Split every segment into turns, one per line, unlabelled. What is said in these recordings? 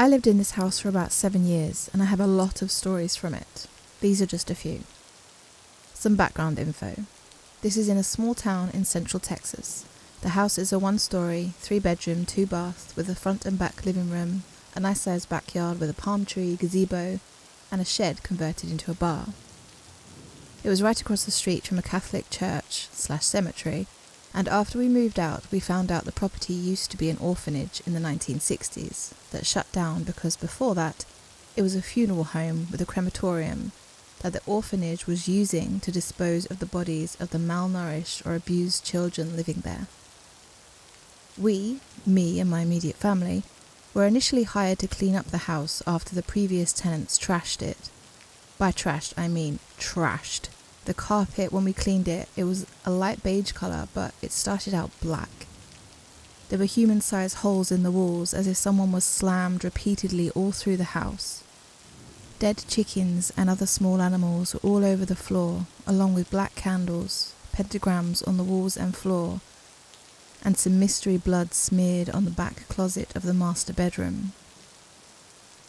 I lived in this house for about 7 years, and I have a lot of stories from it. These are just a few. Some background info. This is in a small town in central Texas. The house is a 1-story, 3-bedroom, 2-bath with a front and back living room, a nice-sized backyard with a palm tree, gazebo, and a shed converted into a bar. It was right across the street from a Catholic church/cemetery, and after we moved out, we found out the property used to be an orphanage in the 1960s that shut down because before that, it was a funeral home with a crematorium that the orphanage was using to dispose of the bodies of the malnourished or abused children living there. We, me and my immediate family, were initially hired to clean up the house after the previous tenants trashed it. By trashed, I mean trashed. The carpet, when we cleaned it, it was a light beige colour, but it started out black. There were human-sized holes in the walls as if someone was slammed repeatedly all through the house. Dead chickens and other small animals were all over the floor, along with black candles, pentagrams on the walls and floor, and some mystery blood smeared on the back closet of the master bedroom.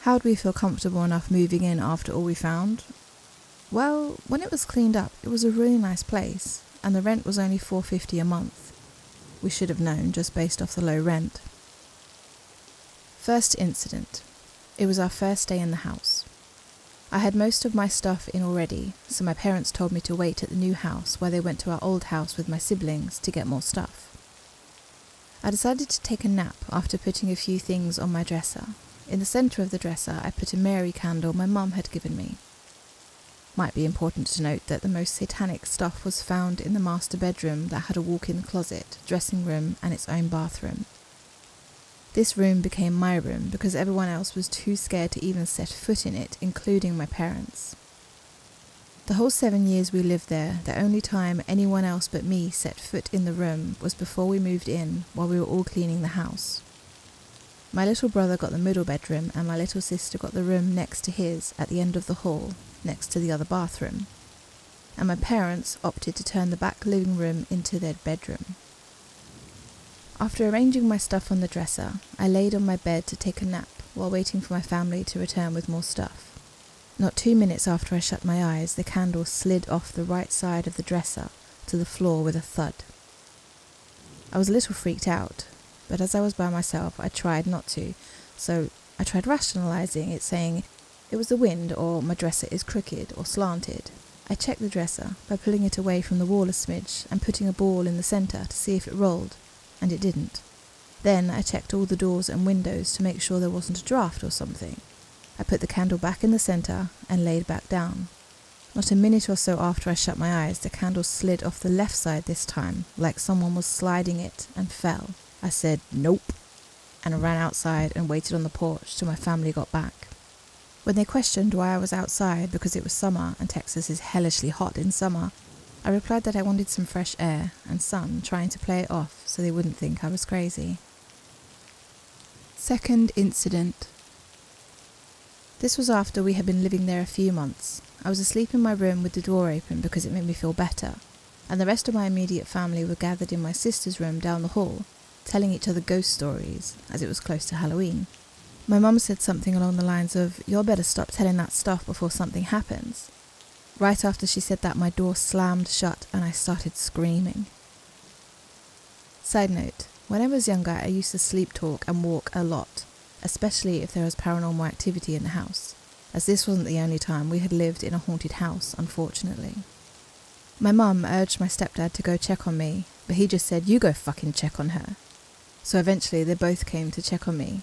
How'd we feel comfortable enough moving in after all we found? Well, when it was cleaned up, it was a really nice place, and the rent was only $4.50 a month. We should have known, just based off the low rent. First incident. It was our first day in the house. I had most of my stuff in already, so my parents told me to wait at the new house while they went to our old house with my siblings to get more stuff. I decided to take a nap after putting a few things on my dresser. In the centre of the dresser, I put a Mary candle my mum had given me. Might be important to note that the most satanic stuff was found in the master bedroom that had a walk-in closet, dressing room, and its own bathroom. This room became my room because everyone else was too scared to even set foot in it, including my parents. The whole 7 years we lived there, the only time anyone else but me set foot in the room was before we moved in while we were all cleaning the house. My little brother got the middle bedroom and my little sister got the room next to his at the end of the hall, next to the other bathroom. And my parents opted to turn the back living room into their bedroom. After arranging my stuff on the dresser, I laid on my bed to take a nap while waiting for my family to return with more stuff. Not 2 minutes after I shut my eyes, the candle slid off the right side of the dresser to the floor with a thud. I was a little freaked out, but as I was by myself, I tried not to, so I tried rationalising it, saying it was the wind or my dresser is crooked or slanted. I checked the dresser by pulling it away from the wall a smidge and putting a ball in the centre to see if it rolled, and it didn't. Then I checked all the doors and windows to make sure there wasn't a draft or something. I put the candle back in the centre and laid back down. Not a minute or so after I shut my eyes, the candle slid off the left side this time, like someone was sliding it, and fell. I said, "Nope," and ran outside and waited on the porch till my family got back. When they questioned why I was outside because it was summer and Texas is hellishly hot in summer, I replied that I wanted some fresh air and sun, trying to play it off so they wouldn't think I was crazy. Second incident. This was after we had been living there a few months. I was asleep in my room with the door open because it made me feel better, and the rest of my immediate family were gathered in my sister's room down the hall, telling each other ghost stories, as it was close to Halloween. My mum said something along the lines of, "You'll better stop telling that stuff before something happens." Right after she said that, my door slammed shut and I started screaming. Side note, when I was younger, I used to sleep talk and walk a lot, especially if there was paranormal activity in the house, as this wasn't the only time we had lived in a haunted house, unfortunately. My mum urged my stepdad to go check on me, but he just said, "You go fucking check on her." So eventually they both came to check on me.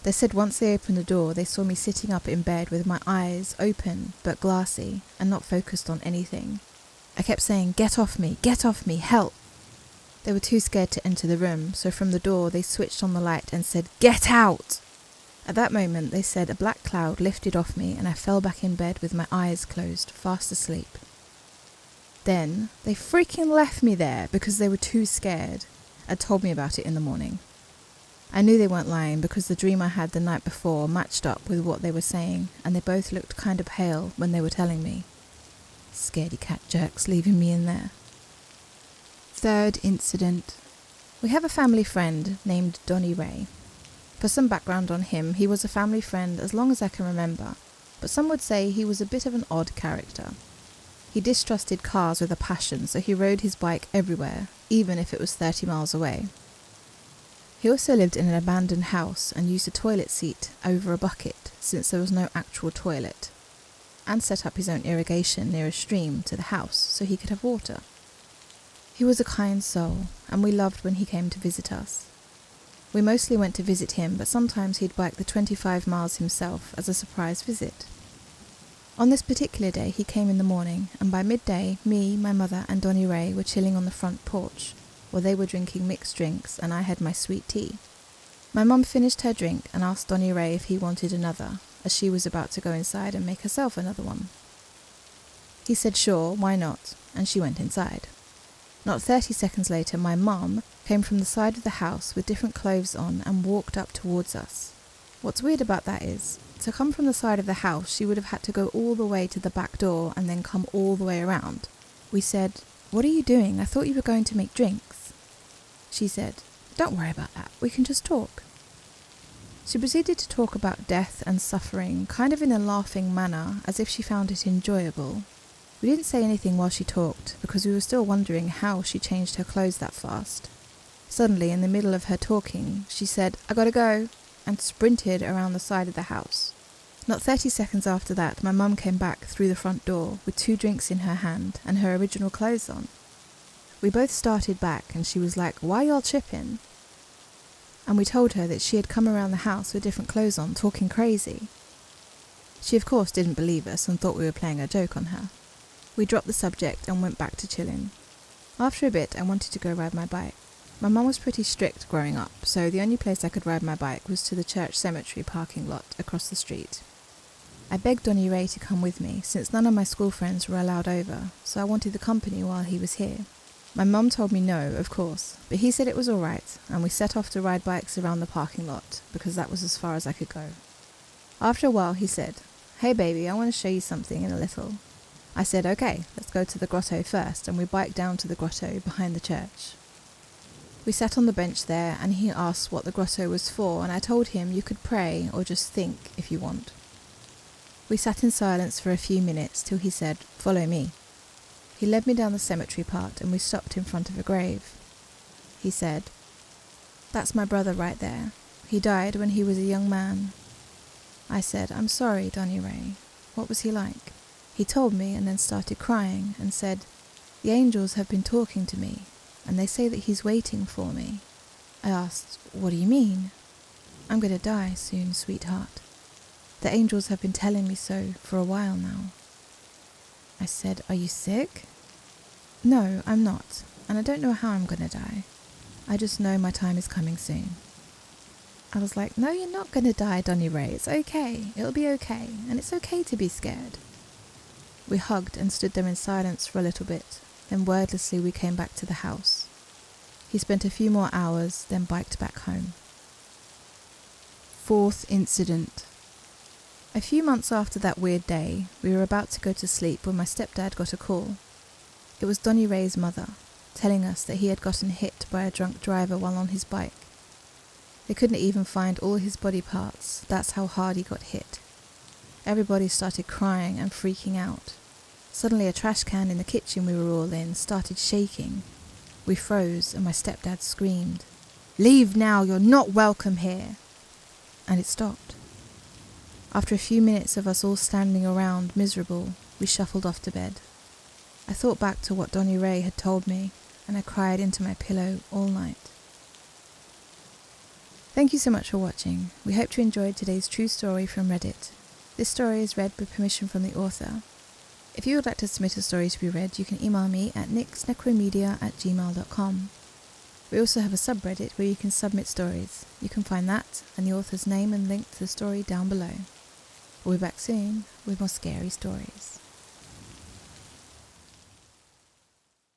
They said once they opened the door, they saw me sitting up in bed with my eyes open but glassy and not focused on anything. I kept saying, get off me, help." They were too scared to enter the room, so from the door they switched on the light and said, "Get out!" At that moment, they said a black cloud lifted off me and I fell back in bed with my eyes closed, fast asleep. Then they freaking left me there because they were too scared and told me about it in the morning. I knew they weren't lying because the dream I had the night before matched up with what they were saying, and they both looked kind of pale when they were telling me. Scaredy cat jerks leaving me in there. Third incident. We have a family friend named Donnie Ray. For some background on him, he was a family friend as long as I can remember, but some would say he was a bit of an odd character. He distrusted cars with a passion, so he rode his bike everywhere, even if it was 30 miles away. He also lived in an abandoned house and used a toilet seat over a bucket, since there was no actual toilet, and set up his own irrigation near a stream to the house so he could have water. He was a kind soul, and we loved when he came to visit us. We mostly went to visit him, but sometimes he'd bike the 25 miles himself as a surprise visit. On this particular day, he came in the morning, and by midday, me, my mother, and Donnie Ray were chilling on the front porch, while they were drinking mixed drinks and I had my sweet tea. My mum finished her drink and asked Donnie Ray if he wanted another, as she was about to go inside and make herself another one. He said sure, why not, and she went inside. Not 30 seconds later, my mum came from the side of the house with different clothes on and walked up towards us. What's weird about that is, to come from the side of the house, she would have had to go all the way to the back door and then come all the way around. We said, "What are you doing? I thought you were going to make drinks." She said, "Don't worry about that, we can just talk." She proceeded to talk about death and suffering, kind of in a laughing manner, as if she found it enjoyable. We didn't say anything while she talked, because we were still wondering how she changed her clothes that fast. Suddenly, in the middle of her talking, she said, "I gotta go," and sprinted around the side of the house. Not 30 seconds after that, my mum came back through the front door with 2 drinks in her hand and her original clothes on. We both started back and she was like, "Why y'all chipping?" And we told her that she had come around the house with different clothes on, talking crazy. She of course didn't believe us and thought we were playing a joke on her. We dropped the subject and went back to chilling. After a bit, I wanted to go ride my bike. My mum was pretty strict growing up, so the only place I could ride my bike was to the church cemetery parking lot across the street. I begged Donnie Ray to come with me, since none of my school friends were allowed over, so I wanted the company while he was here. My mum told me no, of course, but he said it was alright, and we set off to ride bikes around the parking lot, because that was as far as I could go. After a while he said, "Hey baby, I want to show you something in a little." I said, "Okay, let's go to the grotto first," and we biked down to the grotto behind the church. We sat on the bench there, and he asked what the grotto was for, and I told him you could pray or just think if you want. We sat in silence for a few minutes till he said, "Follow me." He led me down the cemetery part and we stopped in front of a grave. He said, "That's my brother right there. He died when he was a young man." I said, "I'm sorry, Donnie Ray. What was he like?" He told me and then started crying and said, "The angels have been talking to me and they say that he's waiting for me." I asked, "What do you mean?" "I'm going to die soon, sweetheart. The angels have been telling me so for a while now." I said, "Are you sick?" "No, I'm not, and I don't know how I'm going to die. I just know my time is coming soon." I was like, "No, you're not going to die, Donnie Ray. It's okay. It'll be okay, and it's okay to be scared." We hugged and stood there in silence for a little bit, then wordlessly we came back to the house. He spent a few more hours, then biked back home. 4th incident. A few months after that weird day, we were about to go to sleep when my stepdad got a call. It was Donnie Ray's mother, telling us that he had gotten hit by a drunk driver while on his bike. They couldn't even find all his body parts, that's how hard he got hit. Everybody started crying and freaking out. Suddenly a trash can in the kitchen we were all in started shaking. We froze and my stepdad screamed, "Leave now, you're not welcome here!" And it stopped. After a few minutes of us all standing around miserable, we shuffled off to bed. I thought back to what Donnie Ray had told me, and I cried into my pillow all night. Thank you so much for watching. We hope you enjoyed today's true story from Reddit. This story is read with permission from the author. If you would like to submit a story to be read, you can email me at nyxnecromedia@gmail.com. We also have a subreddit where you can submit stories. You can find that and the author's name and link to the story down below. We'll be back soon with more scary stories.